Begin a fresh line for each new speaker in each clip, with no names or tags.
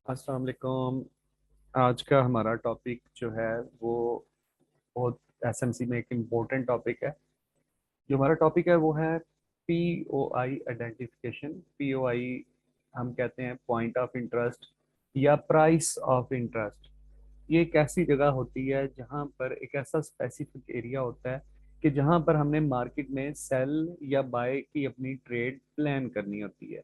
अस्सलाम वालेकुम। आज का हमारा टॉपिक जो है वो बहुत एसएमसी में एक इम्पोर्टेंट टॉपिक है। जो हमारा टॉपिक है वो है पीओआई आइडेंटिफिकेशन। पीओआई हम कहते हैं पॉइंट ऑफ इंटरेस्ट या प्राइस ऑफ इंटरेस्ट। ये एक ऐसी जगह होती है जहाँ पर एक ऐसा स्पेसिफिक एरिया होता है कि जहाँ पर हमने मार्केट में सेल या बाय की अपनी ट्रेड प्लान करनी होती है।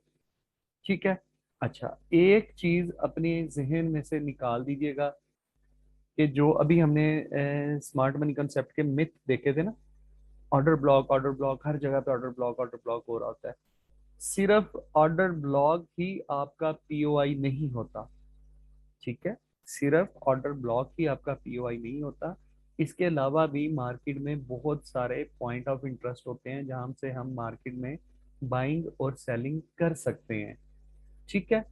ठीक है। अच्छा, एक चीज अपने जहन में से निकाल दीजिएगा कि जो अभी हमने स्मार्ट मनी कंसेप्ट के मिथ देखे थे ना, ऑर्डर ब्लॉक हर जगह पे ऑर्डर ब्लॉक हो रहा होता है। सिर्फ ऑर्डर ब्लॉक ही आपका पीओआई नहीं होता। ठीक है। सिर्फ ऑर्डर ब्लॉक ही आपका पीओआई नहीं होता। इसके अलावा भी मार्केट में बहुत सारे पॉइंट ऑफ इंटरेस्ट होते हैं जहां से हम मार्केट में बाइंग और सेलिंग कर सकते हैं। ठीक है।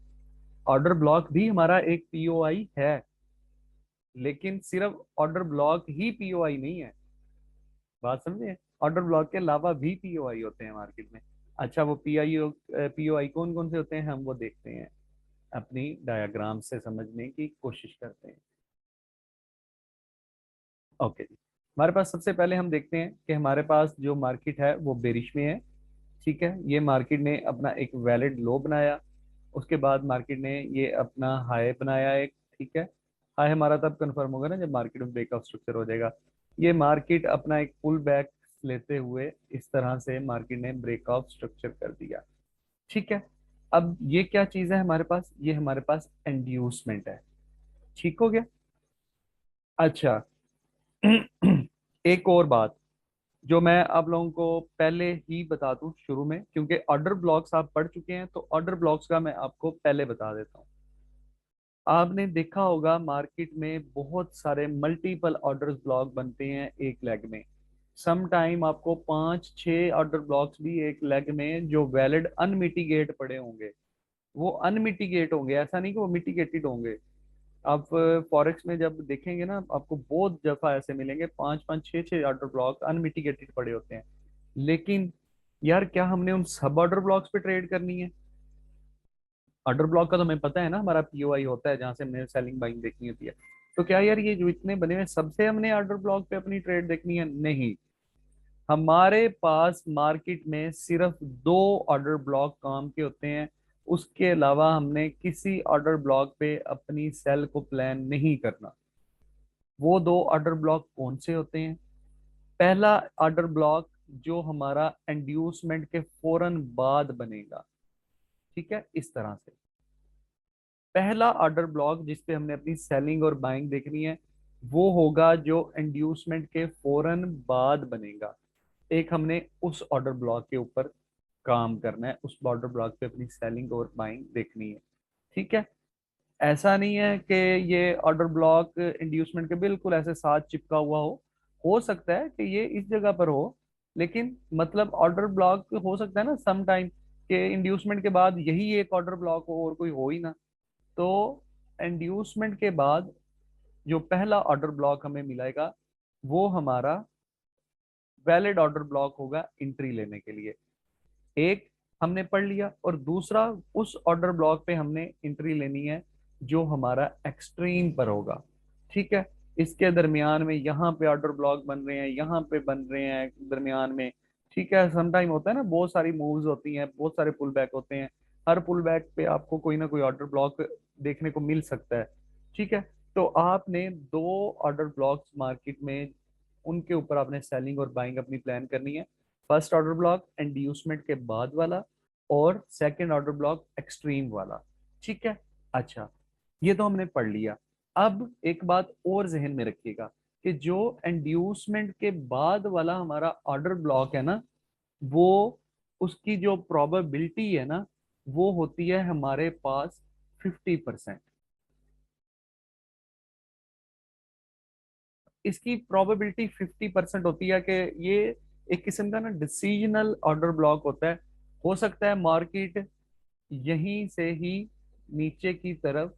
ऑर्डर ब्लॉक भी हमारा एक पीओआई है, लेकिन सिर्फ ऑर्डर ब्लॉक ही पीओआई नहीं है। बात समझे? ऑर्डर ब्लॉक के अलावा भी पीओआई होते हैं मार्केट में। अच्छा, वो पीओआई कौन कौन से होते हैं हम वो देखते हैं, अपनी डायग्राम से समझने की कोशिश करते हैं। ओके जी। हमारे पास सबसे पहले हम देखते हैं कि हमारे पास जो मार्केट है वो बेरिश में है। ठीक है। ये मार्केट ने अपना एक वैलिड लो बनाया। उसके बाद मार्केट ने ये अपना हाई बनाया एक। ठीक है। हाई हमारा तब कंफर्म होगा ना जब मार्केट में ब्रेकआउट स्ट्रक्चर हो जाएगा। ये मार्केट अपना एक पुल बैक लेते हुए इस तरह से मार्केट ने ब्रेकआउट स्ट्रक्चर कर दिया। ठीक है। अब ये क्या चीज है हमारे पास? ये हमारे पास इंड्यूसमेंट है। ठीक हो गया। अच्छा। एक और बात जो मैं आप लोगों को पहले ही बता दूं शुरू में, क्योंकि ऑर्डर ब्लॉक्स आप पढ़ चुके हैं तो ऑर्डर ब्लॉक्स का मैं आपको पहले बता देता हूं। आपने देखा होगा मार्केट में बहुत सारे मल्टीपल ऑर्डर ब्लॉक बनते हैं एक लेग में। सम टाइम आपको पांच छह ऑर्डर ब्लॉक्स भी एक लेग में जो वैलिड अनमिटिगेट पड़े होंगे, वो अनमिटिगेट होंगे, ऐसा नहीं कि वो मिटिगेटेड होंगे। आप फॉरेक्स में जब देखेंगे ना, आपको बहुत दफा ऐसे मिलेंगे पांच पांच छह छह ऑर्डर ब्लॉक अनमिटिगेटेड पड़े होते हैं। लेकिन यार, क्या हमने उन सब ऑर्डर ब्लॉक्स पे ट्रेड करनी है? ऑर्डर ब्लॉक का तो हमें पता है ना, हमारा पीओआई होता है जहां से हमने सेलिंग बाइंग देखनी होती है। तो क्या यार ये जो इतने बने हुए सबसे हमने ऑर्डर ब्लॉक पे अपनी ट्रेड देखनी है? नहीं। हमारे पास मार्केट में सिर्फ दो ऑर्डर ब्लॉक काम के होते हैं। उसके अलावा हमने किसी ऑर्डर ब्लॉक पे अपनी सेल को प्लान नहीं करना। वो दो ऑर्डर ब्लॉक कौन से होते हैं? पहला ऑर्डर ब्लॉक जो हमारा इंड्यूसमेंट के फौरन बाद बनेगा। ठीक है, इस तरह से पहला ऑर्डर ब्लॉक जिस पे हमने अपनी सेलिंग और बाइंग देखनी है वो होगा जो इंड्यूसमेंट के फौरन बाद बनेगा। एक हमने उस ऑर्डर ब्लॉक के ऊपर काम करना है, उस ऑर्डर ब्लॉक पे अपनी सेलिंग और बाइंग देखनी है। ठीक है। ऐसा नहीं है कि ये ऑर्डर ब्लॉक इंड्यूसमेंट के बिल्कुल ऐसे साथ चिपका हुआ हो सकता है कि ये इस जगह पर हो, लेकिन मतलब ऑर्डर ब्लॉक हो सकता है ना सम टाइम कि इंड्यूसमेंट के बाद यही एक ऑर्डर ब्लॉक हो और कोई हो ही ना। तो इंड्यूसमेंट के बाद जो पहला ऑर्डर ब्लॉक हमें मिलेगा वो हमारा वैलिड ऑर्डर ब्लॉक होगा एंट्री लेने के लिए। एक हमने पढ़ लिया, और दूसरा उस ऑर्डर ब्लॉक पे हमने एंट्री लेनी है जो हमारा एक्सट्रीम पर होगा। ठीक है। इसके दरमियान में यहाँ पे ऑर्डर ब्लॉक बन रहे हैं, यहाँ पे बन रहे हैं दरमियान में। ठीक है। सम टाइम होता है ना, बहुत सारी मूव्स होती हैं, बहुत सारे पुल बैक होते हैं। हर पुल बैक पे आपको कोई ना कोई ऑर्डर ब्लॉक देखने को मिल सकता है। ठीक है। तो आपने दो ऑर्डर ब्लॉक्स मार्केट में, उनके ऊपर आपने सेलिंग और बाइंग अपनी प्लान करनी है। फर्स्ट ऑर्डर ब्लॉक इंड्यूसमेंट के बाद वाला, और सेकंड ऑर्डर ब्लॉक एक्सट्रीम वाला। ठीक है। अच्छा, ये तो हमने पढ़ लिया। अब एक बात और जहन में रखिएगा कि जो इंड्यूसमेंट के बाद वाला हमारा ऑर्डर ब्लॉक है ना, वो उसकी जो प्रोबेबिलिटी है ना, वो होती है हमारे पास 50%। इसकी प्रोबेबिलिटी 50% होती है कि ये एक किस्म का ना डिसीजनल ऑर्डर ब्लॉक होता है। हो सकता है मार्केट यहीं से ही नीचे की तरफ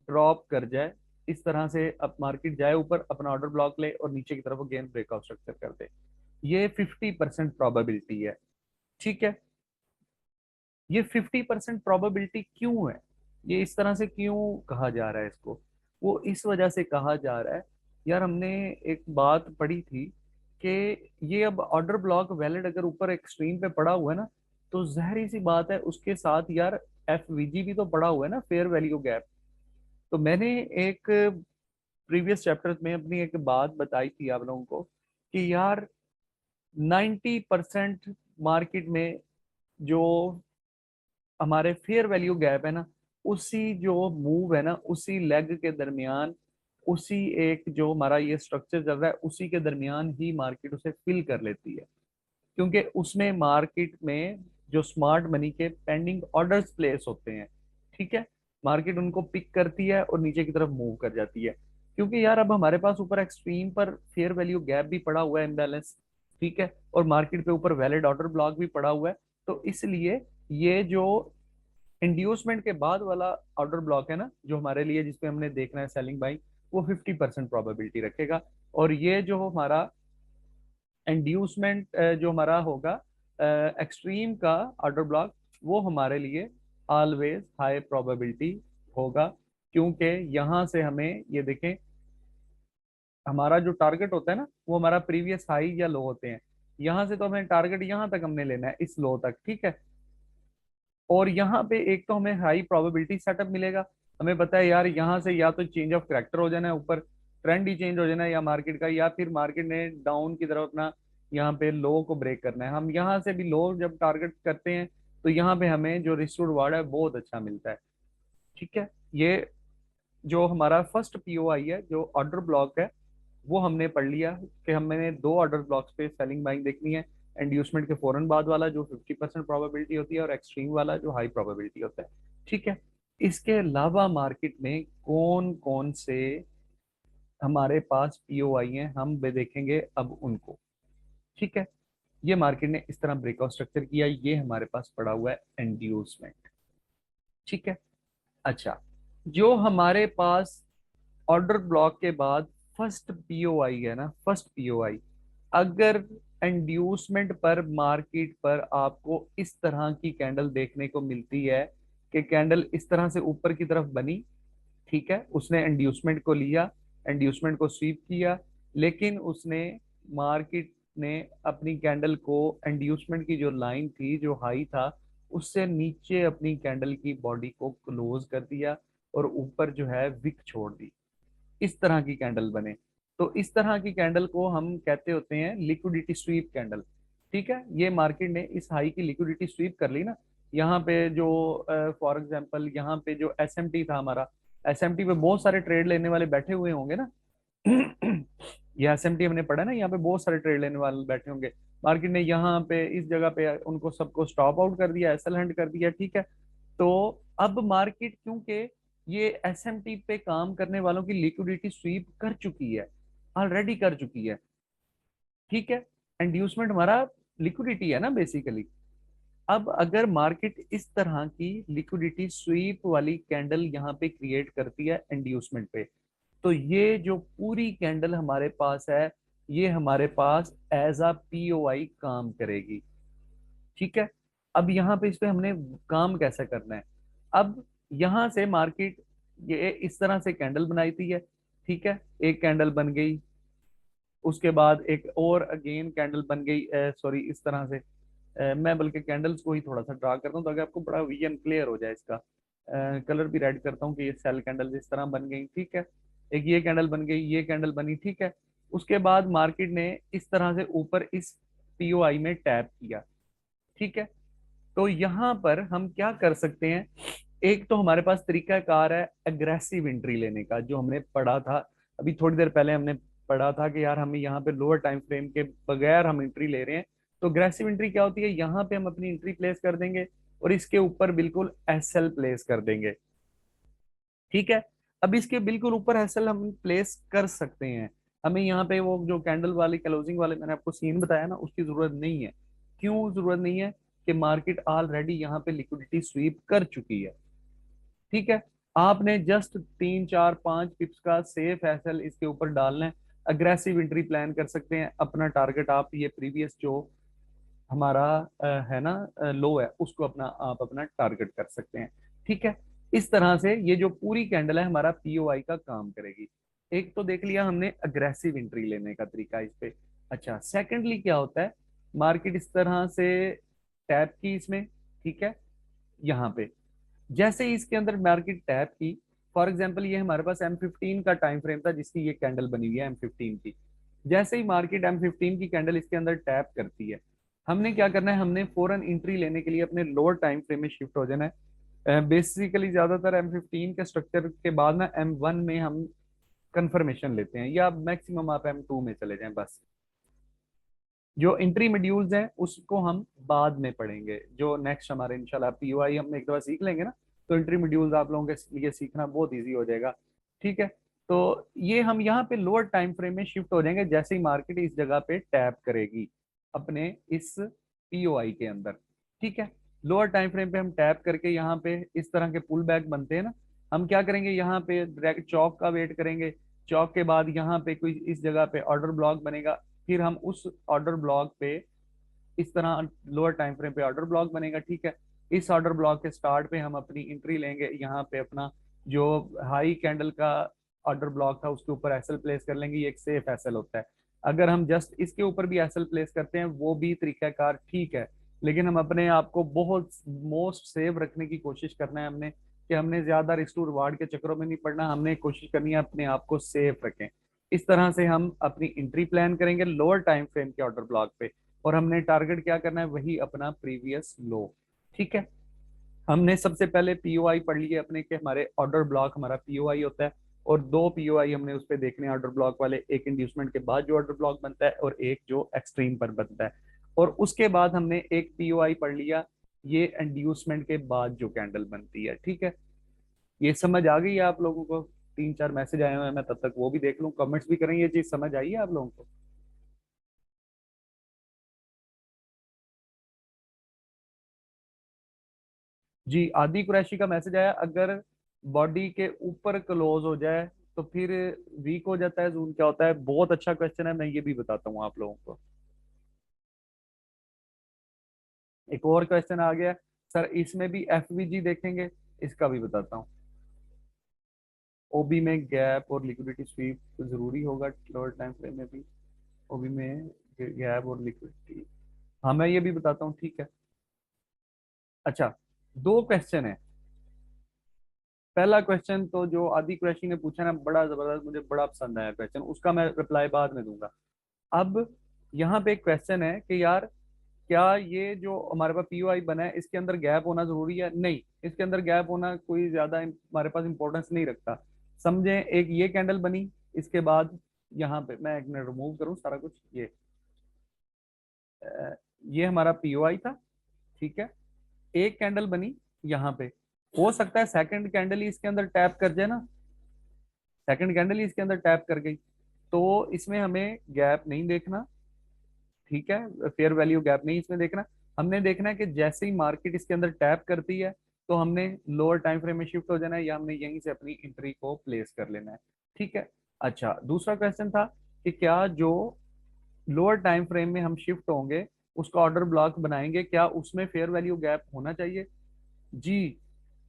ड्रॉप कर जाए, इस तरह से अब मार्केट जाए ऊपर, अपना ऑर्डर ब्लॉक ले और नीचे की तरफ अगेन ब्रेकआउट स्ट्रक्चर कर दे। ये 50% प्रोबेबिलिटी है। ठीक है। ये 50% प्रोबेबिलिटी क्यों है? ये इस तरह से क्यों कहा जा रहा है इसको? वो इस वजह से कहा जा रहा है, यार हमने एक बात पढ़ी थी कि ये अब ऑर्डर ब्लॉक वैलिड अगर ऊपर एक्सट्रीम पे पड़ा हुआ है ना, तो जहरी सी बात है उसके साथ यार एफवीजी भी तो पड़ा हुआ है ना, फेयर वैल्यू गैप। तो मैंने एक प्रीवियस चैप्टर में अपनी एक बात बताई थी आप लोगों को कि यार 90% मार्केट में जो हमारे फेयर वैल्यू गैप है ना, उसी जो मूव है ना, उसी लेग के दरमियान, उसी एक जो हमारा ये स्ट्रक्चर चल रहा है उसी के दरमियान ही मार्केट उसे फिल कर लेती है। क्योंकि उसमें मार्केट में जो स्मार्ट मनी के पेंडिंग ऑर्डर्स प्लेस होते हैं, ठीक है, मार्केट उनको पिक करती है और नीचे की तरफ मूव कर जाती है। क्योंकि यार अब हमारे पास ऊपर एक्सट्रीम पर फेयर वैल्यू गैप भी पड़ा हुआ है, इम्बैलेंस, ठीक है, और मार्केट पे ऊपर वैलिड ऑर्डर ब्लॉक भी पड़ा हुआ है। तो इसलिए ये जो इंड्यूसमेंट के बाद वाला ऑर्डर ब्लॉक है ना, जो हमारे लिए जिसपे हमने देखना है सेलिंग बाइंग, वो 50% प्रोबेबिलिटी रखेगा। और ये जो हमारा इंड्यूसमेंट जो हमारा होगा एक्सट्रीम का ऑर्डर ब्लॉक, वो हमारे लिए ऑलवेज हाई प्रोबेबिलिटी होगा। क्योंकि यहाँ से हमें ये देखें, हमारा जो टारगेट होता है ना, वो हमारा प्रीवियस हाई या लो होते हैं। यहाँ से तो हमें टारगेट यहाँ तक हमने लेना है, इस लो तक, ठीक है। और यहाँ पे एक तो हमें हाई प्रोबेबिलिटी सेटअप मिलेगा। हमें पता है यार यहाँ से या तो चेंज ऑफ करेक्टर हो जाना है, ऊपर ट्रेंड ही चेंज हो जाना है या मार्केट का, या फिर मार्केट ने डाउन की तरफ अपना यहाँ पे लो को ब्रेक करना है। हम यहाँ से भी लो जब टारगेट करते हैं तो यहाँ पे हमें जो रिस्क रिवार्ड है बहुत अच्छा मिलता है, ठीक है। ये जो हमारा फर्स्ट पीओआई है, जो ऑर्डर ब्लॉक है, वो हमने पढ़ लिया कि हमने दो ऑर्डर ब्लॉक्स पे सेलिंग बाइंग देखनी है। इंड्यूसमेंट के फौरन बाद वाला जो 50% प्रोबेबिलिटी होती है, और एक्सट्रीम वाला जो हाई प्रोबेबिलिटी होता है, ठीक है। इसके अलावा मार्केट में कौन कौन से हमारे पास पीओआई हैं, हम भी देखेंगे अब उनको, ठीक है। ये मार्केट ने इस तरह ब्रेकआउट स्ट्रक्चर किया, ये हमारे पास पड़ा हुआ है इंड्यूसमेंट, ठीक है। अच्छा, जो हमारे पास ऑर्डर ब्लॉक के बाद फर्स्ट पीओआई है ना, फर्स्ट पीओआई, अगर इंड्यूसमेंट पर मार्केट पर आपको इस तरह की कैंडल देखने को मिलती है कि कैंडल इस तरह से ऊपर की तरफ बनी, ठीक है, उसने इंड्यूसमेंट को लिया, इंड्यूसमेंट को स्वीप किया, लेकिन उसने मार्केट ने अपनी कैंडल को इंड्यूसमेंट की जो लाइन थी, जो हाई था, उससे नीचे अपनी कैंडल की बॉडी को क्लोज कर दिया और ऊपर जो है विक छोड़ दी। इस तरह की कैंडल बने, तो इस तरह की कैंडल को हम कहते होते हैं लिक्विडिटी स्वीप कैंडल, ठीक है। ये मार्केट ने इस हाई की लिक्विडिटी स्वीप कर ली ना, यहाँ पे जो फॉर एग्जांपल यहाँ पे जो एसएमटी था हमारा, एसएमटी पे बहुत सारे ट्रेड लेने वाले बैठे हुए होंगे ना। ये एसएमटी हमने पढ़ा ना, यहाँ पे बहुत सारे ट्रेड लेने वाले बैठे होंगे। मार्केट ने यहाँ पे इस जगह पे उनको सबको स्टॉप आउट कर दिया, एसएल हंट कर दिया, ठीक है। तो अब मार्केट क्योंकि ये एसएमटी पे काम करने वालों की लिक्विडिटी स्वीप कर चुकी है, ऑलरेडी कर चुकी है, ठीक है। इंड्यूसमेंट हमारा लिक्विडिटी है ना बेसिकली। अब अगर मार्केट इस तरह की लिक्विडिटी स्वीप वाली कैंडल यहाँ पे क्रिएट करती है इंड्यूसमेंट पे, तो ये जो पूरी कैंडल हमारे पास है, ये हमारे पास एज अ पीओआई काम करेगी, ठीक है। अब यहाँ पे इस पे हमने काम कैसे करना है? अब यहाँ से मार्केट ये इस तरह से कैंडल बनाई थी है, ठीक है, एक कैंडल बन गई, उसके बाद एक और अगेन कैंडल बन गई, सॉरी इस तरह से, मैं बल्कि कैंडल्स को ही थोड़ा सा ड्रा करता हूँ ताकि आपको बड़ा विजन क्लियर हो जाए इसका। कलर भी रेड करता हूँ कि ये सेल कैंडल इस तरह बन गई, ठीक है। एक ये कैंडल बन गई, ये कैंडल बनी, ठीक है। उसके बाद मार्केट ने इस तरह से ऊपर इस पीओआई में टैप किया, ठीक है। तो यहाँ पर हम क्या कर सकते हैं? एक तो हमारे पास तरीका कार है एग्रेसिव एंट्री लेने का, जो हमने पढ़ा था अभी थोड़ी देर पहले। हमने पढ़ा था कि यार हमें यहाँ पे लोअर टाइम फ्रेम के बगैर हम एंट्री ले रहे हैं। तो अग्रेसिव एंट्री क्या होती है? यहाँ पे हम अपनी एंट्री प्लेस कर देंगे और इसके ऊपर बिल्कुल एसएल प्लेस कर देंगे, ठीक है। अब इसके बिल्कुल ऊपर एसएल हम प्लेस कर सकते हैं, हमें यहाँ पे वो जो कैंडल वाली क्लोजिंग वाले मैंने आपको सीन बताया ना, उसकी जरूरत नहीं है। क्यों जरूरत नहीं है? कि मार्केट ऑलरेडी यहाँ पे लिक्विडिटी स्वीप कर चुकी है, ठीक है। आपने जस्ट 3 4 5 पिप्स का सेफ एसएल इसके ऊपर डालना है। अग्रेसिव एंट्री प्लान कर सकते हैं, अपना टारगेट आप ये प्रीवियस जो हमारा है ना लो है, उसको अपना आप अपना टारगेट कर सकते हैं, ठीक है। इस तरह से ये जो पूरी कैंडल है हमारा पीओआई का काम करेगी। एक तो देख लिया हमने अग्रेसिव एंट्री लेने का तरीका इस पे। अच्छा, सेकेंडली क्या होता है, मार्केट इस तरह से टैप की इसमें, ठीक है, यहाँ पे जैसे ही इसके अंदर मार्केट टैप की, फॉर एग्जांपल ये हमारे पास M15 का टाइम फ्रेम था जिसकी ये कैंडल बनी हुई है M15 की। जैसे ही मार्केट M15 की कैंडल इसके अंदर टैप करती है, हमने क्या करना है, हमने फौरन एंट्री लेने के लिए अपने लोअर टाइम फ्रेम में शिफ्ट हो जाना है। बेसिकली ज्यादातर M15 के स्ट्रक्चर के बाद ना M1 में हम कंफर्मेशन लेते हैं, या मैक्सिमम आप M2 में चले जाएं बस। जो एंट्री मॉड्यूल्स हैं उसको हम बाद में पढ़ेंगे, जो नेक्स्ट हमारे इंशाल्लाह पीओआई हम एक दफा सीख लेंगे ना, तो एंट्री मॉड्यूल्स आप लोगों के लिए सीखना बहुत इजी हो जाएगा। ठीक है, तो ये हम यहाँ पे लोअर टाइम फ्रेम में शिफ्ट हो जाएंगे जैसे ही मार्केट इस जगह पे टैप करेगी अपने इस पीओआई के अंदर। ठीक है, लोअर टाइम फ्रेम पे हम टैप करके यहाँ पे इस तरह के पुल बैक बनते हैं ना, हम क्या करेंगे, यहाँ पे डायरेक्ट चौक का वेट करेंगे। चौक के बाद यहाँ पे कोई इस जगह पे ऑर्डर ब्लॉक बनेगा, फिर हम उस ऑर्डर ब्लॉक पे इस तरह लोअर टाइम फ्रेम पे ऑर्डर ब्लॉक बनेगा। ठीक है, इस ऑर्डर ब्लॉक के स्टार्ट पे हम अपनी एंट्री लेंगे, यहाँ पे अपना जो हाई कैंडल का ऑर्डर ब्लॉक था उसके ऊपर एसएल प्लेस कर लेंगे, ये एक सेफ एसएल होता है। अगर हम जस्ट इसके ऊपर भी एसएल प्लेस करते हैं वो भी तरीकाकार ठीक है, लेकिन हम अपने आप को बहुत मोस्ट सेव रखने की कोशिश करना है हमने, कि हमने ज्यादा रिस्क टू रिवार्ड के चक्करों में नहीं पड़ना, हमने कोशिश करनी है अपने आप को सेफ रखें। इस तरह से हम अपनी एंट्री प्लान करेंगे लोअर टाइम फ्रेम के ऑर्डर ब्लॉक पे, और हमने टारगेट क्या करना है, वही अपना प्रीवियस लो। ठीक है, हमने सबसे पहले पीओआई पढ़ लिए अपने के हमारे ऑर्डर ब्लॉक हमारा पीओआई होता है, और दो पीओआई हमने उस पर देखने हैं ऑर्डर ब्लॉक वाले, एक इंड्यूसमेंट के बाद जो ऑर्डर ब्लॉक बनता है और एक जो एक्सट्रीम पर बनता है। और उसके बाद हमने एक पीओआई पढ़ लिया ये इंड्यूसमेंट के बाद जो कैंडल बनती है। ठीक है, ये समझ आ गई है आप लोगों को? तीन चार मैसेज आए हुए हैं, मैं तब तक वो भी देख लूँ, कमेंट्स भी करें, ये चीज समझ आई है आप लोगों को? जी, आदि कुरैशी का मैसेज आया, अगर बॉडी के ऊपर क्लोज हो जाए तो फिर वीक हो जाता है, जून क्या होता है? बहुत अच्छा क्वेश्चन है, मैं ये भी बताता हूँ आप लोगों को। एक और क्वेश्चन आ गया, सर इसमें भी एफवीजी देखेंगे, इसका भी बताता हूँ। ओबी में गैप और लिक्विडिटी स्वीप तो जरूरी होगा लोअर टाइम फ्रेम में भी, ओबी में गैप और लिक्विडिटी, हाँ मैं ये भी बताता हूँ। ठीक है, अच्छा, दो क्वेश्चन है। पहला क्वेश्चन तो जो आदि कुरैशी ने पूछा ना, बड़ा जबरदस्त, मुझे बड़ा पसंद आया क्वेश्चन, उसका मैं रिप्लाई बाद में दूंगा। अब यहाँ पे एक क्वेश्चन है कि यार क्या ये जो हमारे पास पीओआई बना है इसके अंदर गैप होना जरूरी है? नहीं, इसके अंदर गैप होना कोई ज्यादा हमारे पास इंपॉर्टेंस नहीं रखता। समझे, एक ये कैंडल बनी, इसके बाद यहाँ पे मैं एक मिनट रिमूव करूँ सारा कुछ, ये हमारा पीओआई था। ठीक है, एक कैंडल बनी यहाँ पे, हो सकता है सेकंड कैंडल ही इसके अंदर टैप कर जाए ना, सेकंड कैंडल ही इसके अंदर टैप कर गई, तो इसमें हमें गैप नहीं देखना। ठीक है, फेयर वैल्यू गैप नहीं इसमें देखना, हमने देखना है कि जैसे ही मार्केट इसके अंदर टैप करती है तो हमने लोअर टाइम फ्रेम में शिफ्ट हो जाना है, या हमने यहीं से अपनी एंट्री को प्लेस कर लेना है। ठीक है, अच्छा, दूसरा क्वेश्चन था कि क्या जो लोअर टाइम फ्रेम में हम शिफ्ट होंगे उसका ऑर्डर ब्लॉक बनाएंगे, क्या उसमें फेयर वैल्यू गैप होना चाहिए? जी,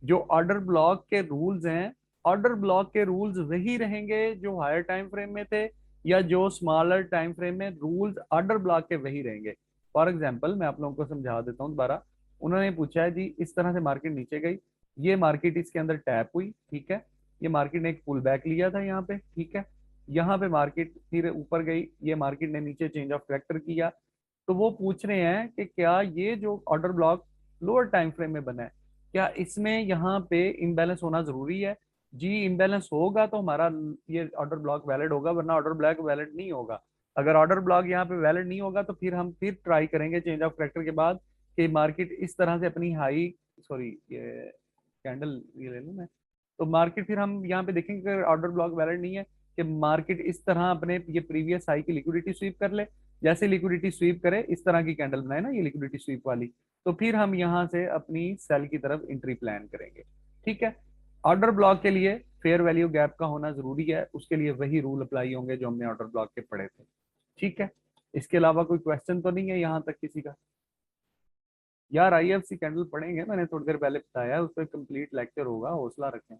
जो ऑर्डर ब्लॉक के रूल्स हैं, ऑर्डर ब्लॉक के रूल्स वही रहेंगे जो हायर टाइम फ्रेम में थे, या जो स्मॉलर टाइम फ्रेम में रूल्स ऑर्डर ब्लॉक के वही रहेंगे। फॉर एग्जांपल मैं आप लोगों को समझा देता हूँ दोबारा। उन्होंने पूछा है जी, इस तरह से मार्केट नीचे गई, ये मार्केट इसके अंदर टैप हुई, ठीक है, ये मार्केट ने एक पुल बैक लिया था यहाँ पे, ठीक है, यहाँ पे मार्केट फिर ऊपर गई, ये मार्केट ने नीचे चेंज ऑफ ट्रैक्टर किया। तो वो पूछ रहे हैं कि क्या ये जो order block lower time frame में बना है, क्या इसमें यहाँ पे इम्बैलेंस होना जरूरी है? जी, इम्बैलेंस होगा तो हमारा ये ऑर्डर ब्लॉक वैलिड होगा, वरना ऑर्डर ब्लॉक वैलिड नहीं होगा। अगर ऑर्डर ब्लॉक यहाँ पे वैलिड नहीं होगा तो फिर हम फिर ट्राई करेंगे चेंज ऑफ करेक्टर के बाद कि मार्केट इस तरह से अपनी हाई, सॉरी ये कैंडल ये ले लूँ मैं, तो मार्केट फिर हम यहाँ पे देखेंगे कि ऑर्डर ब्लॉक वैलिड नहीं है, कि मार्केट इस तरह अपने ये प्रीवियस हाई की लिक्विडिटी स्वीप कर ले, जैसे लिक्विडिटी स्वीप करे इस तरह की कैंडल बनाए ना, ये लिक्विडिटी स्वीप वाली, तो फिर हम यहाँ से अपनी सेल की तरफ एंट्री प्लान करेंगे। ठीक है, ऑर्डर ब्लॉक के लिए फेयर वैल्यू गैप का होना जरूरी है, उसके लिए वही रूल अप्लाई होंगे जो हमने ऑर्डर ब्लॉक के पढ़े थे। ठीक है, इसके अलावा कोई क्वेश्चन तो नहीं है यहाँ तक किसी का? यार आईएफसी कैंडल पढ़ेंगे, मैंने थोड़ी देर पहले बताया, उस पर कंप्लीट लेक्चर होगा, हौसला रखें।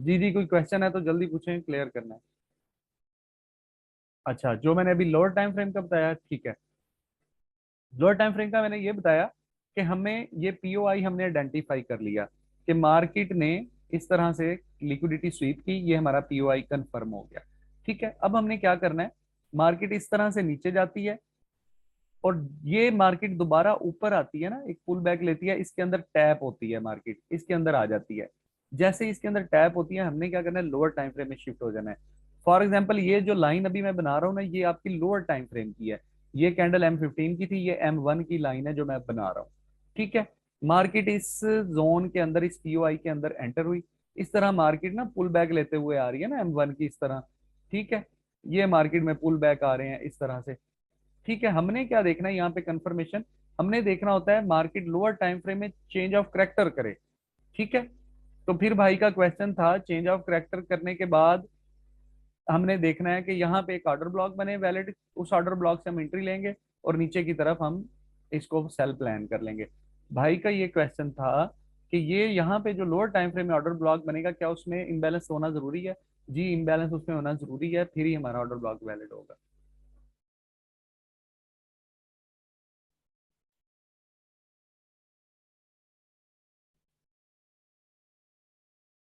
जी जी, कोई क्वेश्चन है तो जल्दी पूछें, क्लियर करना है। अच्छा, जो मैंने अभी लोअर टाइम फ्रेम का बताया, ठीक है। लोअर टाइम फ्रेम का मैंने ये बताया कि हमें ये पीओआई हमने आइडेंटिफाई कर लिया कि मार्केट ने इस तरह से लिक्विडिटी स्वीप की, ये हमारा पीओआई कंफर्म हो गया। ठीक है, अब हमने क्या करना है, मार्केट इस तरह से नीचे जाती है और ये मार्केट दोबारा ऊपर आती है ना, एक पुल बैक लेती है, इसके अंदर टैप होती है, मार्केट इसके अंदर आ जाती है। जैसे इसके अंदर टैप होती है, हमने क्या करना है, लोअर टाइम फ्रेम में शिफ्ट हो जाना है। फॉर एग्जाम्पल, ये जो लाइन अभी मैं बना रहा हूँ ना, ये आपकी लोअर टाइम फ्रेम की है। ये कैंडल M15 की थी, ये M1 की लाइन है जो मैं बना रहा हूँ। ठीक है, मार्केट इस जोन के अंदर, इस पीओआई के अंदर एंटर हुई। इस तरह मार्केट ना पुल बैक लेते हुए आ रही है ना, M1 की इस तरह। ठीक है, ये मार्केट में पुल बैक आ रहे हैं इस तरह से। ठीक है, हमने क्या देखना है यहाँ पे, कंफर्मेशन हमने देखना होता है मार्केट लोअर टाइम फ्रेम में चेंज ऑफ करेक्टर करे। ठीक है, तो फिर भाई का क्वेश्चन था, चेंज ऑफ करेक्टर करने के बाद हमने देखना है कि यहाँ पे एक ऑर्डर ब्लॉक बने वैलिड, उस ऑर्डर ब्लॉक से हम एंट्री लेंगे और नीचे की तरफ हम इसको सेल प्लान कर लेंगे। भाई का ये क्वेश्चन था कि ये यहाँ पे जो लोअर टाइम फ्रेम में ऑर्डर ब्लॉक बनेगा, क्या उसमें इम्बैलेंस होना जरूरी है? जी, इम्बैलेंस उसमें होना जरूरी है, फिर ही हमारा ऑर्डर ब्लॉक वैलिड होगा।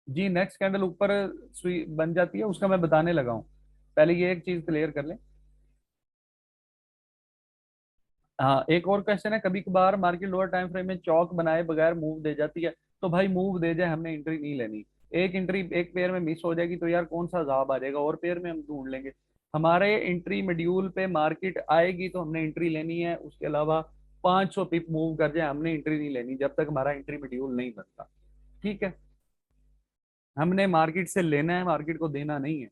जी, नेक्स्ट कैंडल ऊपर सुई बन जाती है, उसका मैं बताने लगा हूँ। पहले ये एक चीज क्लियर कर लें। हाँ, एक और क्वेश्चन है, कभी कभार मार्केट लोअर टाइम फ्रेम में चौक बनाए बगैर मूव दे जाती है। तो भाई मूव दे जाए, हमने एंट्री नहीं लेनी। एक एंट्री एक पेयर में मिस हो जाएगी तो यार कौन सा अजाब आ जाएगा, और पेयर में हम ढूंढ लेंगे। हमारे एंट्री मॉड्यूल पे मार्केट आएगी तो हमने एंट्री लेनी है, उसके अलावा 500 पिप मूव कर जाए हमने एंट्री नहीं लेनी जब तक हमारा एंट्री मॉड्यूल नहीं बनता। ठीक है, हमने मार्केट से लेना है, मार्केट को देना नहीं है।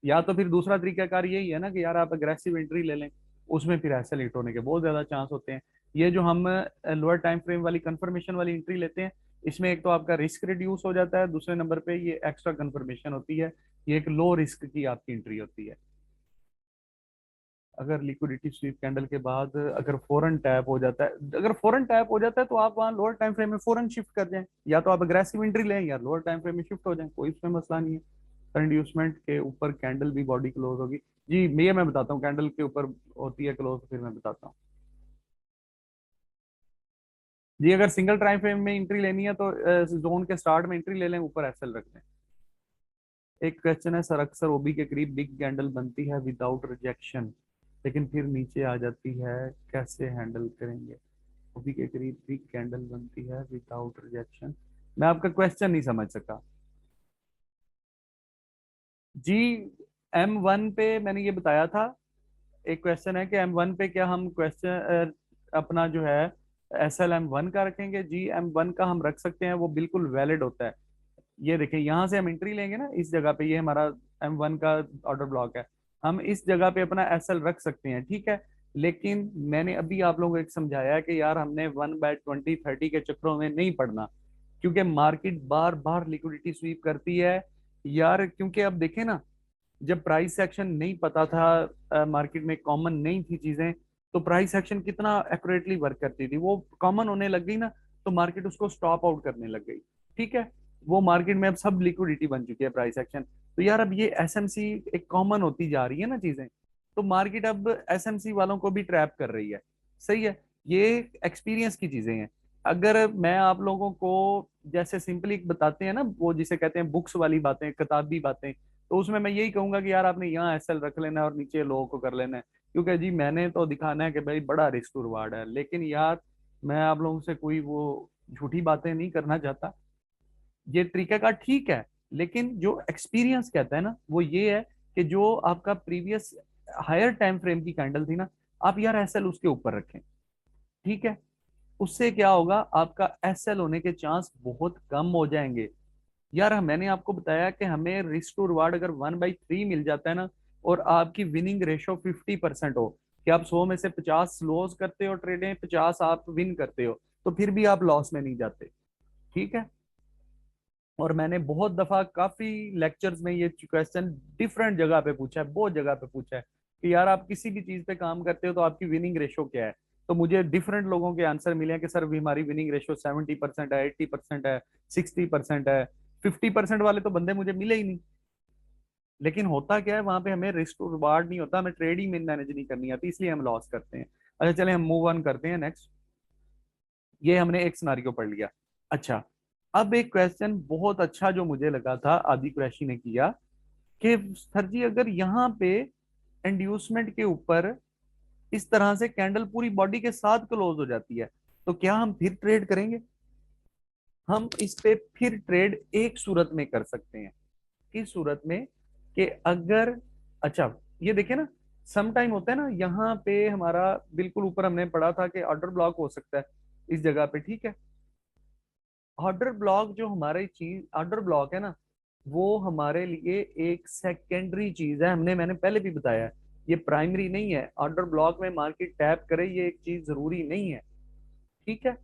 या तो फिर दूसरा तरीकाकार यही है ना कि यार आप अग्रेसिव एंट्री ले लें, उसमें फिर ऐसे लेट होने के बहुत ज्यादा चांस होते हैं। ये जो हम लोअर टाइम फ्रेम वाली कंफर्मेशन वाली एंट्री लेते हैं, इसमें एक तो आपका रिस्क रिड्यूस हो जाता है, दूसरे नंबर पे ये एक्स्ट्रा कंफर्मेशन होती है, ये एक लो रिस्क की आपकी एंट्री होती है। अगर लिक्विडिटी स्वीप कैंडल के बाद अगर फौरन टैप हो जाता है, अगर फौरन टैप हो जाता है तो आप वहाँ लोअर टाइम फ्रेम में फौरन शिफ्ट कर जाएं, या तो आप अग्रेसिव एंट्री लें या लोअर टाइम फ्रेम में शिफ्ट हो जाएं, कोई इसमें मसला नहीं है। इंड्यूसमेंट के ऊपर कैंडल भी बॉडी क्लोज होगी। जी, मैं बताता हूँ कैंडल के ऊपर होती है क्लोज, फिर मैं बताता हूँ। जी, अगर सिंगल टाइम फ्रेम में एंट्री लेनी है तो जोन के स्टार्ट में एंट्री ले लें, ऊपर एसएल रख दें। एक क्वेश्चन है सर, अक्सर ओबी के करीब बिग कैंडल बनती है विदाउट रिजेक्शन, लेकिन फिर नीचे आ जाती है, कैसे हैंडल करेंगे? ओबी के करीब बिग कैंडल बनती है विदाउट रिजेक्शन, मैं आपका क्वेश्चन नहीं समझ सका। जी, M1 पे मैंने ये बताया था। एक क्वेश्चन है कि M1 पे क्या हम क्वेश्चन अपना जो है SL M1 का रखेंगे? जी, M1 का हम रख सकते हैं, वो बिल्कुल वैलिड होता है। ये देखिए, यहाँ से हम एंट्री लेंगे ना इस जगह पे, ये हमारा M1 का ऑर्डर ब्लॉक है, हम इस जगह पे अपना SL रख सकते हैं। ठीक है, लेकिन मैंने अभी आप लोगों को एक समझाया है कि यार हमने 1/20 30 के चक्रों में नहीं पड़ना, क्योंकि मार्केट बार बार लिक्विडिटी स्वीप करती है यार। क्योंकि अब देखें ना, जब प्राइस एक्शन नहीं पता था, मार्केट में कॉमन नहीं थी चीजें, तो प्राइस एक्शन कितना एक्यूरेटली वर्क करती थी, वो कॉमन होने लग गई ना, तो मार्केट उसको स्टॉप आउट करने लग गई। ठीक है, वो मार्केट में अब सब लिक्विडिटी बन चुकी है प्राइस एक्शन। तो यार अब ये एसएमसी एक कॉमन होती जा रही है ना चीजें, तो मार्केट अब एसएमसी वालों को भी ट्रैप कर रही है। सही है, ये एक्सपीरियंस की चीजें हैं। अगर मैं आप लोगों को जैसे सिंपली बताते हैं ना, वो जिसे कहते हैं बुक्स वाली बातें, किताबी बातें, तो उसमें मैं यही कहूंगा कि यार आपने यहाँ एसएल रख लेना है और नीचे लो को कर लेना है, क्योंकि जी मैंने तो दिखाना है कि भाई बड़ा रिस्क टू रिवार्ड है। लेकिन यार मैं आप लोगों से कोई वो झूठी बातें नहीं करना चाहता, ये तरीका का ठीक है, लेकिन जो एक्सपीरियंस कहता है ना वो ये है कि जो आपका प्रीवियस हायर टाइम फ्रेम की कैंडल थी ना, आप यार एसएल उसके ऊपर रखें। ठीक है, उससे क्या होगा, आपका एसएल होने के चांस बहुत कम हो जाएंगे। यार मैंने आपको बताया कि हमें रिस्क टू रिवार्ड अगर 1/3 मिल जाता है ना, और आपकी विनिंग रेशो 50% हो, कि आप 100 में से 50 लॉस करते हो ट्रेडें, 50 आप विन करते हो, तो फिर भी आप लॉस में नहीं जाते। ठीक है, और मैंने बहुत दफा काफी लेक्चर्स में ये क्वेश्चन डिफरेंट जगह पे पूछा है, बहुत जगह पे पूछा है। कि यार आप किसी भी चीज पे काम करते हो तो आपकी विनिंग रेशो क्या है। तो मुझे डिफरेंट लोगों के आंसर मिले हैं कि सर भी हमारी विनिंग रेशो 70% है, 80% है, 60% है। 50% वाले तो बंदे मुझे मिले ही नहीं। लेकिन होता क्या है वहां पे, हमें रिस्क रिवार्ड नहीं होता, हमें ट्रेड ही मैनेज नहीं करनी आती, इसलिए हम लॉस करते हैं। अच्छा चले हम मूव ऑन करते हैं नेक्स्ट। ये हमने एक सिनारियो पढ़ लिया। अच्छा, अब एक क्वेश्चन बहुत अच्छा जो मुझे लगा था आदि कुरैशी ने किया, कि सर जी अगर यहाँ पे इंड्यूसमेंट के ऊपर इस तरह से कैंडल पूरी बॉडी के साथ क्लोज हो जाती है, तो क्या हम फिर ट्रेड करेंगे? हम इस पे फिर ट्रेड एक सूरत में कर सकते हैं। किस सूरत में? कि अगर, अच्छा ये देखिए ना, सम टाइम होता है ना, यहाँ पे हमारा बिल्कुल ऊपर हमने पढ़ा था कि ऑर्डर ब्लॉक हो सकता है इस जगह पे, ठीक है। ऑर्डर ब्लॉक जो हमारी चीज, ऑर्डर ब्लॉक है ना, वो हमारे लिए एक सेकेंडरी चीज है, मैंने पहले भी बताया है। ये प्राइमरी नहीं है। ऑर्डर ब्लॉक में मार्केट टैप करे ये एक चीज जरूरी नहीं है, ठीक है।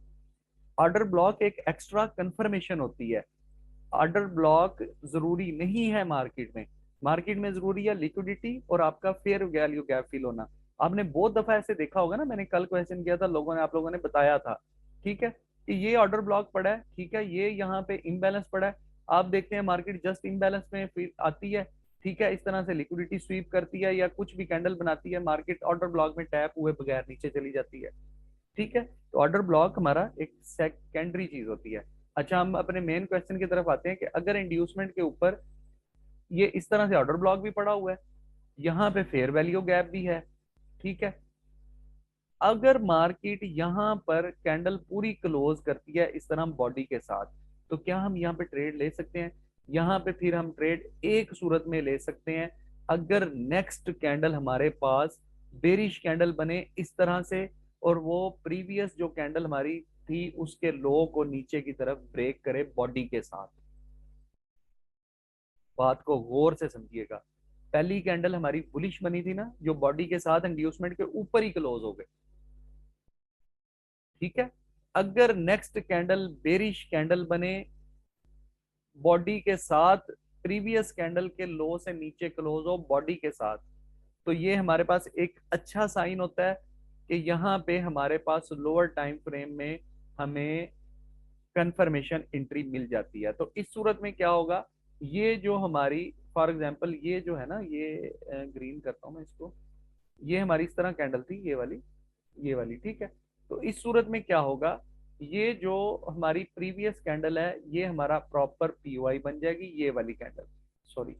ऑर्डर ब्लॉक एक एक्स्ट्रा कंफर्मेशन होती है। ऑर्डर ब्लॉक जरूरी नहीं है मार्केट में। मार्केट में जरूरी है लिक्विडिटी और आपका फेयर वैल्यू गैप फिल होना। आपने बहुत दफा ऐसे देखा होगा ना, मैंने कल क्वेश्चन किया था, लोगों ने, आप लोगों ने बताया था, ठीक है, कि ये ऑर्डर ब्लॉक पड़ा है, ठीक है, ये यहाँ पे इम्बैलेंस पड़ा है। आप देखते हैं मार्केट जस्ट इम्बैलेंस में फिर आती है, ठीक है, इस तरह से लिक्विडिटी स्वीप करती है या कुछ भी कैंडल बनाती है, मार्केट ऑर्डर ब्लॉक में टैप हुए बगैर नीचे चली जाती है, ठीक है। तो ऑर्डर ब्लॉक हमारा एक सेकेंडरी चीज होती है। अच्छा हम अपने मेन क्वेश्चन की तरफ आते हैं कि अगर इंड्यूसमेंट के ऊपर ये इस तरह से ऑर्डर ब्लॉक भी पड़ा हुआ है, यहाँ पे फेयर वैल्यू गैप भी है, ठीक है। अगर मार्केट यहाँ पर कैंडल पूरी क्लोज करती है इस तरह बॉडी के साथ, तो क्या हम यहाँ पे ट्रेड ले सकते हैं? यहाँ पे फिर हम ट्रेड एक सूरत में ले सकते हैं, अगर नेक्स्ट कैंडल हमारे पास बेरिश कैंडल बने इस तरह से, और वो प्रीवियस जो कैंडल हमारी थी उसके लो को नीचे की तरफ ब्रेक करे बॉडी के साथ। बात को गौर से समझिएगा। पहली कैंडल हमारी बुलिश बनी थी ना, जो बॉडी के साथ इंड्यूसमेंट के ऊपर ही क्लोज हो गई, ठीक है। अगर नेक्स्ट कैंडल बेरिश कैंडल बने बॉडी के साथ, प्रीवियस कैंडल के लो से नीचे क्लोज हो बॉडी के साथ, तो ये हमारे पास एक अच्छा साइन होता है कि यहाँ पे हमारे पास लोअर टाइम फ्रेम में हमें कंफर्मेशन एंट्री मिल जाती है। तो इस सूरत में क्या होगा, ये जो हमारी, फॉर एग्जांपल ये जो है ना, ये ग्रीन करता हूं मैं इसको, ये हमारी इस तरह कैंडल थी, ये वाली ठीक है। तो इस सूरत में क्या होगा, ये जो हमारी प्रीवियस कैंडल है ये हमारा प्रॉपर पीओआई बन जाएगी, ये वाली कैंडल, सॉरी,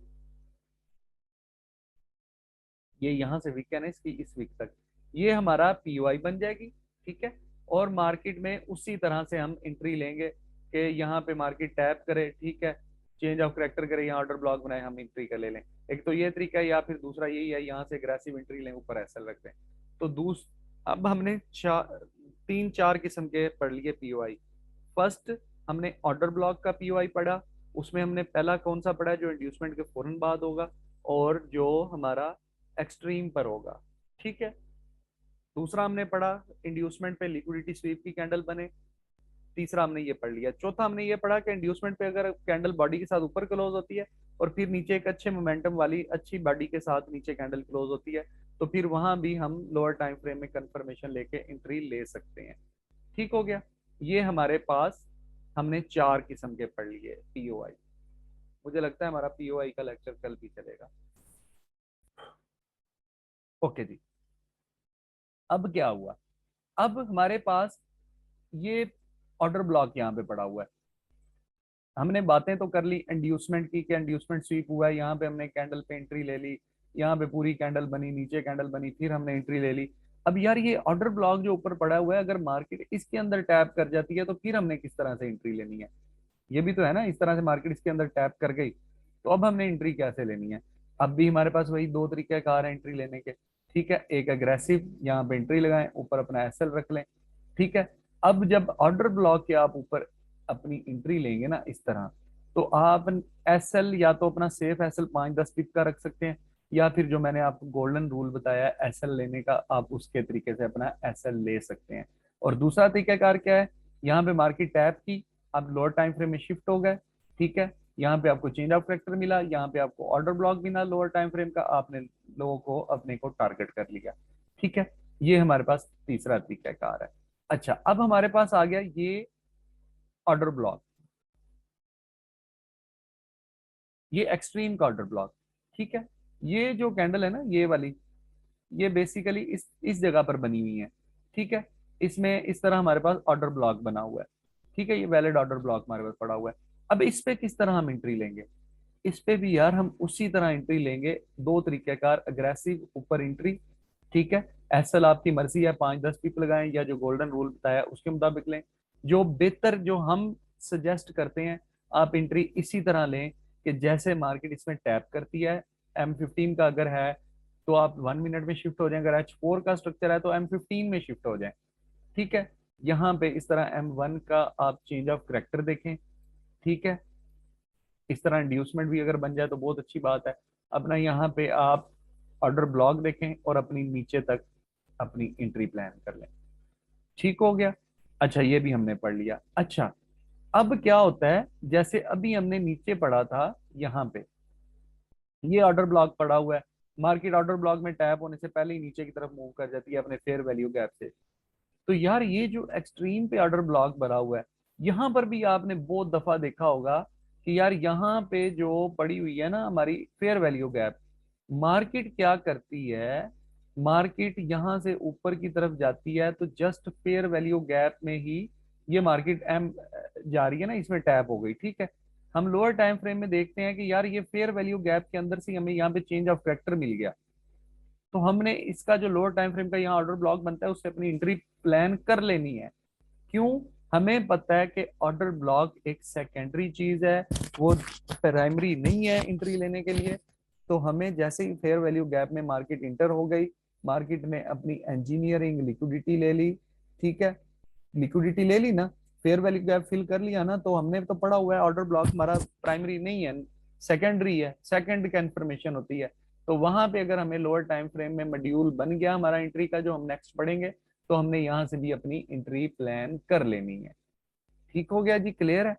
ये यहां से वीक है ना इसकी, इस वीक तक ये हमारा पीओआई बन जाएगी, ठीक है। और मार्केट में उसी तरह से हम एंट्री लेंगे कि यहाँ पे मार्केट टैप करे, ठीक है, चेंज ऑफ करेक्टर करे, यहाँ ऑर्डर ब्लॉक बनाए, हम एंट्री कर ले लें। एक तो ये तरीका है, या फिर दूसरा यही है, यहाँ से अग्रेसिव एंट्री लें, ऊपर एसएल रखते हैं। तो अब हमने तीन चार किस्म के पढ़ लिए पीओआई। फर्स्ट, हमने ऑर्डर ब्लॉक का पीओआई पढ़ा, उसमें हमने पहला कौन सा पढ़ा, जो इंड्यूसमेंट के फौरन बाद होगा और जो हमारा एक्सट्रीम पर होगा, ठीक है। दूसरा हमने पढ़ा इंड्यूसमेंट पे लिक्विडिटी स्वीप की कैंडल बने, तीसरा हमने ये पढ़ लिया। चौथा हमने ये पढ़ा कि इंड्यूसमेंट पे अगर कैंडल बॉडी के साथ ऊपर क्लोज होती है और फिर नीचे एक अच्छे मोमेंटम वाली अच्छी बॉडी के साथ नीचे कैंडल क्लोज होती है, तो फिर वहां भी हम लोअर टाइम फ्रेम में कंफर्मेशन लेके एंट्री ले सकते हैं। ठीक हो गया। ये हमारे पास हमने चार किस्म के पढ़ लिए पीओआई। मुझे लगता है हमारा पीओआई का लेक्चर कल भी चलेगा। ओके जी। अब क्या हुआ, अब हमारे पास ये ऑर्डर ब्लॉक यहाँ पे पड़ा हुआ है। हमने बातें तो कर ली इंड्यूसमेंट की, कि इंड्यूसमेंट स्वीप हुआ है, यहाँ पे हमने कैंडल पे एंट्री ले ली, यहाँ पे पूरी कैंडल बनी, नीचे कैंडल बनी, फिर हमने एंट्री ले ली। अब यार ये ऑर्डर ब्लॉक जो ऊपर पड़ा हुआ है, अगर मार्केट इसके अंदर टैप कर जाती है तो फिर हमने किस तरह से एंट्री लेनी है? ये भी तो है ना, इस तरह से मार्केट इसके अंदर टैप कर गई तो अब हमने एंट्री कैसे लेनी है? अब भी हमारे पास वही दो तरीके कार है एंट्री लेने के, ठीक है। एक एग्रेसिव, यहाँ पे एंट्री लगाएं, ऊपर अपना एसएल रख लें, ठीक है। अब जब ऑर्डर ब्लॉक के आप ऊपर अपनी एंट्री लेंगे ना इस तरह, तो आप एसएल या तो अपना सेफ एसएल 5-10 पिप का रख सकते हैं, या फिर जो मैंने आपको गोल्डन रूल बताया एसएल लेने का, आप उसके तरीके से अपना एसएल ले सकते हैं। और दूसरा तरीकाकार क्या है, यहाँ पे मार्केट टैप की, आप लोअर टाइम फ्रेम में शिफ्ट हो गए, ठीक है, यहाँ पे आपको चेंज ऑफ करेक्टर मिला, यहाँ पे आपको ऑर्डर ब्लॉक मिला लोअर टाइम फ्रेम का, आपने लोगों को अपने को टारगेट कर लिया। ठीक है, ये हमारे पास तीसरा तरीकाकार है। अच्छा, अब हमारे पास आ गया ये ऑर्डर ब्लॉक, ये एक्सट्रीम का ऑर्डर ब्लॉक। ठीक है, ये जो कैंडल है ना ये वाली, ये बेसिकली इस जगह पर बनी हुई है। ठीक है, इसमें इस तरह हमारे पास ऑर्डर ब्लॉक बना हुआ है। ठीक है, ये वैलिड ऑर्डर ब्लॉक हमारे पास पड़ा हुआ है। अब इस पे किस तरह हम एंट्री लेंगे? इस पे भी यार हम उसी तरह एंट्री लेंगे, दो तरीकेकार, अग्रेसिव ऊपर एंट्री। ठीक है, एसएल आपकी मर्जी है, 5-10 पिप लगाएं या जो गोल्डन रूल बताया उसके मुताबिक लें। जो बेहतर जो हम सजेस्ट करते हैं, आप एंट्री इसी तरह लें कि जैसे मार्केट इसमें टैप करती है, M15 का अगर है तो आप 1 मिनट में शिफ्ट हो जाएं, अगर H4 का स्ट्रक्चर है तो M15 में शिफ्ट हो जाएं। ठीक है, यहाँ पे इस तरह M1 का आप चेंज ऑफ करेक्टर देखें। ठीक है, इस तरह इंड्यूसमेंट भी अगर बन जाए तो बहुत अच्छी बात है। अपना यहाँ पे आप ऑर्डर ब्लॉक देखें और अपनी नीचे तक अपनी एंट्री प्लान कर लें। ठीक हो गया। अच्छा, ये भी हमने पढ़ लिया। अच्छा, अब क्या होता है, जैसे अभी हमने नीचे पढ़ा था, यहाँ पे ये ऑर्डर ब्लॉक पड़ा हुआ है, मार्केट ऑर्डर ब्लॉक में टैप होने से पहले ही नीचे की तरफ मूव कर जाती है अपने फेयर वैल्यू गैप से। तो यार ये जो एक्सट्रीम पे ऑर्डर ब्लॉक बना हुआ है, यहाँ पर भी आपने बहुत दफा देखा होगा कि यार यहाँ पे जो पड़ी हुई है ना हमारी फेयर वैल्यू गैप, मार्केट क्या करती है, मार्केट यहाँ से ऊपर की तरफ जाती है तो जस्ट फेयर वैल्यू गैप में ही ये मार्केट एम जा रही है ना, इसमें टैप हो गई। ठीक है, हम लोअर टाइम फ्रेम में देखते हैं कि यार ये फेयर वैल्यू गैप के अंदर से हमें यहाँ पे चेंज ऑफ करेक्टर मिल गया, तो हमने इसका जो लोअर टाइम फ्रेम का यहाँ ऑर्डर ब्लॉक बनता है उससे अपनी एंट्री प्लान कर लेनी है। क्यों? हमें पता है कि ऑर्डर ब्लॉक एक सेकेंडरी चीज है, वो प्राइमरी नहीं है एंट्री लेने के लिए। तो हमें जैसे ही फेयर वैल्यू गैप में मार्केट इंटर हो गई, मार्केट ने अपनी इंजीनियरिंग लिक्विडिटी ले ली। ठीक है, लिक्विडिटी ले ली ना, फेयर वैल्यू गैप फिल कर लिया ना, तो हमने तो पढ़ा हुआ है ऑर्डर ब्लॉक हमारा प्राइमरी नहीं है, सेकेंडरी है, सेकंड कंफर्मेशन होती है। तो वहां पे अगर हमें लोअर टाइम फ्रेम में मॉड्यूल बन गया हमारा एंट्री का, जो हम नेक्स्ट पढ़ेंगे, तो हमने यहाँ से भी अपनी एंट्री प्लान कर लेनी है। ठीक हो गया जी, क्लियर है?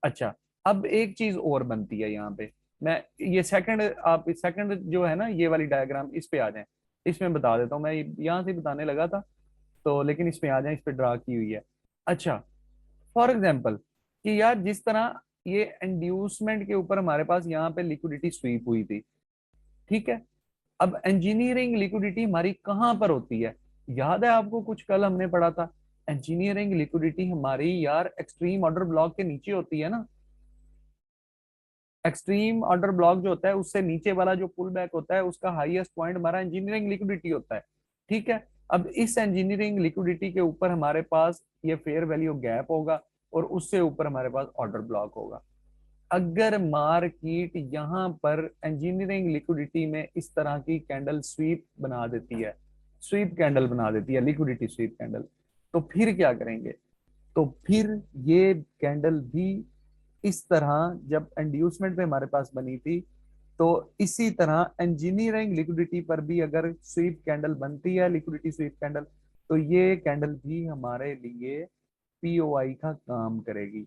अच्छा, अब एक चीज और बनती है यहाँ पे, मैं ये सेकंड, आप सेकंड जो है ना ये वाली डायग्राम, इस पे आ जाएं, इसमें बता देता हूँ। मैं यहाँ से बताने लगा था तो, लेकिन इसमें आ जाए, इस पे ड्रा की हुई है। अच्छा, फॉर एग्जाम्पल कि यार जिस तरह ये इंड्यूसमेंट के ऊपर हमारे पास यहाँ पे लिक्विडिटी स्वीप हुई थी। ठीक है, अब इंजीनियरिंग लिक्विडिटी हमारी कहां पर होती है? याद है आपको, कुछ कल हमने पढ़ा था, इंजीनियरिंग लिक्विडिटी हमारी यार एक्सट्रीम ऑर्डर ब्लॉक के नीचे होती है ना। एक्सट्रीम ऑर्डर ब्लॉक जो होता है उससे नीचे वाला जो पुल बैक होता है, उसका हाईएस्ट पॉइंट हमारा इंजीनियरिंग लिक्विडिटी होता है। ठीक है, अब इस इंजीनियरिंग लिक्विडिटी के ऊपर हमारे पास ये फेयर वैल्यू गैप होगा और उससे ऊपर हमारे पास ऑर्डर ब्लॉक होगा। अगर मार्केट यहाँ पर इंजीनियरिंग लिक्विडिटी में इस तरह की कैंडल स्वीप बना देती है, स्वीप कैंडल बना देती है, लिक्विडिटी स्वीप कैंडल, तो फिर क्या करेंगे? तो फिर ये कैंडल भी इस तरह, जब इंड्यूसमेंट में हमारे पास बनी थी, तो इसी तरह इंजीनियरिंग लिक्विडिटी पर भी अगर स्वीप कैंडल बनती है, लिक्विडिटी स्वीप कैंडल, तो ये कैंडल भी हमारे लिए पीओआई का काम करेगी।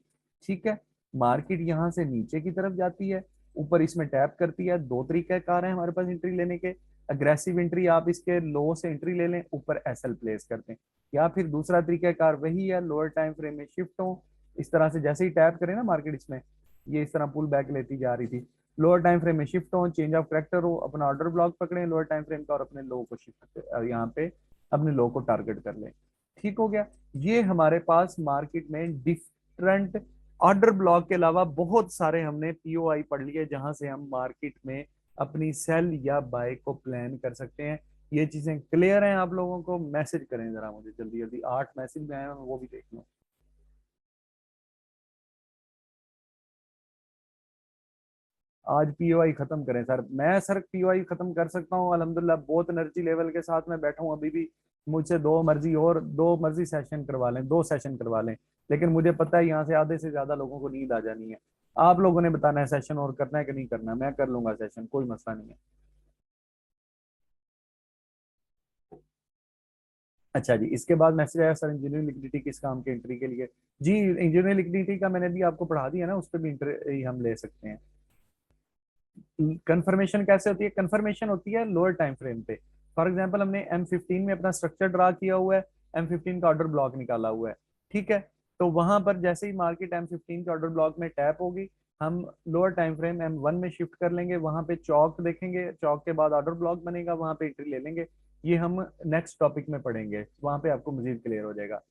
ठीक है, मार्केट यहाँ से नीचे की तरफ जाती है, ऊपर इसमें टैप करती है। दो तरीके कार है हमारे पास एंट्री लेने के, अग्रेसिव एंट्री, आप इसके लो से एंट्री ले लें, ऊपर एसएल प्लेस करते हैं, या फिर दूसरा तरीका कार वही है, लोअर टाइम फ्रेम में शिफ्ट हो, इस तरह से जैसे ही टैप करें ना मार्केट इसमें, ये इस तरह पुल बैक लेती जा रही थी, लोअर टाइम फ्रेम में शिफ्ट हो, चेंज ऑफ करेक्टर हो, अपना ऑर्डर ब्लॉक पकड़े लोअर टाइम फ्रेम का और अपने लो को शिफ्ट यहाँ पे अपने लो को टारगेट कर लें। ठीक हो गया। ये हमारे पास मार्केट में डिफरेंट ऑर्डर ब्लॉक के अलावा बहुत सारे हमने पीओआई पढ़ लिए जहां से हम मार्केट में अपनी सेल या बाय को प्लान कर सकते हैं। ये चीजें क्लियर हैं आप लोगों को? मैसेज करें जरा मुझे जल्दी जल्दी, 8 मैसेज में आए हैं, वो भी देख लो। आज पीओआई खत्म करें सर? मैं सर पीओआई खत्म कर सकता हूँ अल्हम्दुलिल्लाह, बहुत एनर्जी लेवल के साथ मैं बैठा हूँ अभी भी। मुझसे दो मर्जी सेशन करवा लें, 2 सेशन करवा लें, लेकिन मुझे पता है यहाँ से आधे से ज्यादा लोगों को नींद आ जानी है। आप लोगों ने बताना है सेशन और करना है कि नहीं करना, मैं कर लूंगा सेशन, कोई मसला नहीं है। अच्छा जी, इसके बाद मैसेज आया सर इंजीनियरिंग लिक्विडिटी किस काम के एंट्री के लिए? जी, इंजीनियरिंग लिक्विडिटी का मैंने भी आपको पढ़ा दिया ना, उस पर भी इंट्री हम ले सकते हैं। कंफर्मेशन कैसे होती है? कंफर्मेशन होती है लोअर टाइम फ्रेम पे। फॉर एग्जांपल हमने M15 में अपना स्ट्रक्चर ड्रा किया हुआ है, M15 का ऑर्डर ब्लॉक निकाला हुआ है, ठीक है। तो वहां पर जैसे ही मार्केट M15 के ऑर्डर ब्लॉक में टैप होगी, हम लोअर टाइम फ्रेम M1 में शिफ्ट कर लेंगे, वहां पे चौक देखेंगे, चौक के बाद ऑर्डर ब्लॉक बनेगा, वहां पे एंट्री ले लेंगे। ये हम नेक्स्ट टॉपिक में पढ़ेंगे, वहां पे आपको मजीद क्लियर हो जाएगा।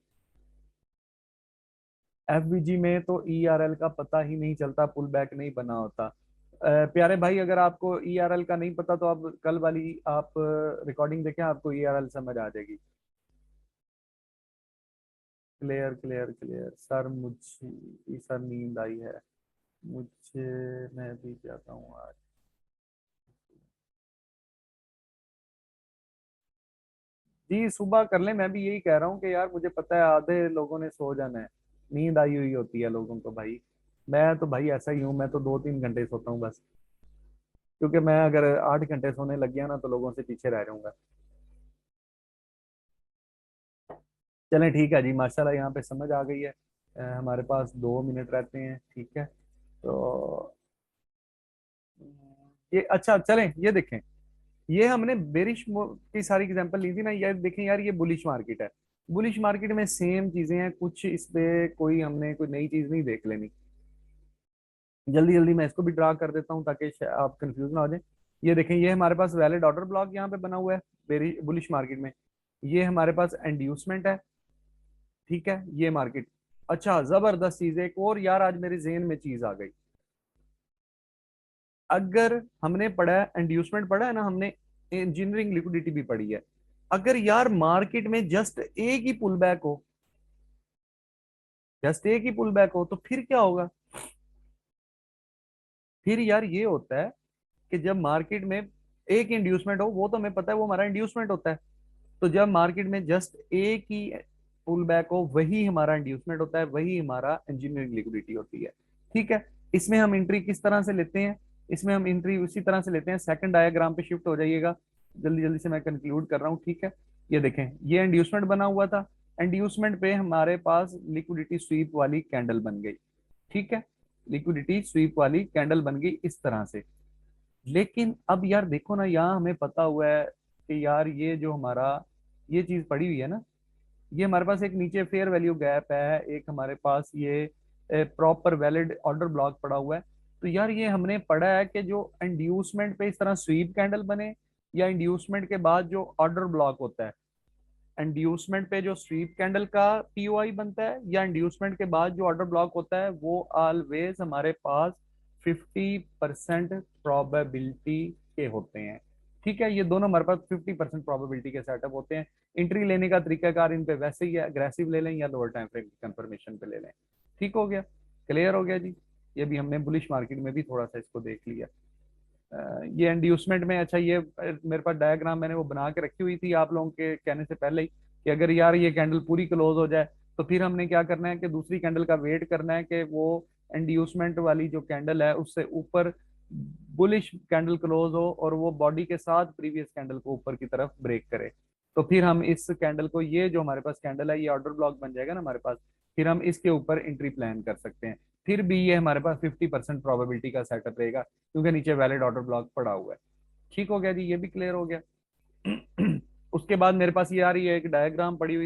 FVG में तो ERL का पता ही नहीं चलता, पुल बैक नहीं बना होता। प्यारे भाई, अगर आपको ERL का नहीं पता तो आप कल वाली आप रिकॉर्डिंग देखें, आपको ERL समझ आ जाएगी। क्लियर क्लियर क्लियर सर, मुझे सर नींद आई है मुझे, मैं भी जाता हूँ आज। जी सुबह कर लें, मैं भी यही कह रहा हूँ कि यार मुझे पता है आधे लोगों ने सो जाना है, नींद आई हुई होती है लोगों को भाई। मैं तो भाई ऐसा ही हूँ, मैं तो 2-3 घंटे सोता हूँ बस, क्योंकि मैं अगर 8 घंटे सोने लग गया ना तो लोगों से पीछे रह जाऊंगा। चलें ठीक है जी, माशाल्लाह यहाँ पे समझ आ गई है। हमारे पास 2 मिनट रहते हैं, ठीक है। तो ये अच्छा, चलें ये देखें, ये हमने बेरिश की सारी एग्जांपल ली थी ना, ये देखें यार, ये बुलिश मार्केट है। बुलिश मार्केट में सेम चीजें हैं, कुछ इस पे कोई हमने कोई नई चीज नहीं देख लेनी। जल्दी जल्दी मैं इसको भी ड्रा कर देता हूँ ताकि आप कंफ्यूज ना हो जाए। ये देखें, ये हमारे पास वैलिड ऑर्डर ब्लॉक यहाँ पे बना हुआ है बेरी बुलिश मार्केट में। ये हमारे पास इंड्यूसमेंट है, ठीक है, ये मार्केट। अच्छा जबरदस्त चीज है एक और यार, आज मेरे जेहन में चीज आ गई। अगर हमने पढ़ा है इंड्यूसमेंट, पढ़ा है ना हमने, इंजीनियरिंग लिक्विडिटी भी पढ़ी है। अगर यार मार्केट में जस्ट एक ही पुल बैक हो, जस्ट एक ही पुल बैक हो, तो फिर क्या होगा? फिर यार ये होता है कि जब मार्केट में एक इंड्यूसमेंट हो, वो तो हमें पता है वो हमारा इंड्यूसमेंट होता है। तो जब मार्केट में जस्ट एक ही पुल बैक हो, वही हमारा इंड्यूसमेंट होता है, वही हमारा इंजीनियरिंग लिक्विडिटी होती है, ठीक है। इसमें हम एंट्री किस तरह से लेते हैं? इसमें हम एंट्री उसी तरह से लेते हैं, सेकंड डायग्राम पे शिफ्ट हो जाइएगा। जल्दी जल्दी से मैं कंक्लूड कर रहा हूँ, ठीक है। ये देखें, ये इंड्यूसमेंट बना हुआ था, इंड्यूसमेंट पे हमारे पास लिक्विडिटी स्वीप वाली कैंडल बन गई, ठीक है। लिक्विडिटी स्वीप वाली कैंडल बन गई इस तरह से। लेकिन अब यार देखो ना, यहाँ हमें पता हुआ है कि यार ये जो हमारा ये चीज पड़ी हुई है ना, ये हमारे पास एक नीचे फेयर वैल्यू गैप है, एक हमारे पास ये प्रॉपर वैलिड ऑर्डर ब्लॉक पड़ा हुआ है। तो यार ये हमने पढ़ा है कि जो इंड्यूसमेंट पे इस तरह स्वीप कैंडल बने, या इंड्यूसमेंट के बाद जो ऑर्डर ब्लॉक होता है, इंड्यूसमेंट पे जो स्वीप कैंडल का POI बनता है, या इंड्यूसमेंट के बाद जो ऑर्डर ब्लॉक होता है, वो ऑलवेज हमारे पास 50% प्रोबेबिलिटी के होते हैं, ठीक है। ये दोनों हमारे पास 50% प्रोबेबिलिटी के सेटअप होते हैं। एंट्री लेने का तरीकाकार इन पे वैसे ही है, अग्रेसिव ले लें या लोअर टाइम फ्रेम की कंफर्मेशन पे ले लें। ठीक हो गया, क्लियर हो गया जी। ये भी हमने बुलिश मार्केट में भी थोड़ा सा इसको देख लिया। ये इंड्यूसमेंट में, अच्छा ये मेरे पास डायग्राम मैंने वो बना के रखी हुई थी आप लोगों के कहने से पहले ही, कि अगर यार ये कैंडल पूरी क्लोज हो जाए, तो फिर हमने क्या करना है कि दूसरी कैंडल का वेट करना है कि वो इंड्यूसमेंट वाली जो कैंडल है उससे ऊपर बुलिश कैंडल क्लोज हो, और वो बॉडी के साथ प्रीवियस कैंडल को ऊपर की तरफ ब्रेक करे। तो फिर हम इस कैंडल को, ये जो हमारे पास कैंडल है, ये ऑर्डर ब्लॉक बन जाएगा ना हमारे पास, फिर हम इसके ऊपर एंट्री प्लान कर सकते हैं। फिर भी ये हमारे पास 50% प्रोबेबिलिटी का सेटअप रहेगा, क्योंकि नीचे वैलिड ऑर्डर ब्लॉक पड़ा हुआ है। ठीक हो गया जी, ये भी क्लियर हो गया। उसके बाद मेरे पास ये आ रही है एक डायग्राम पड़ी हुई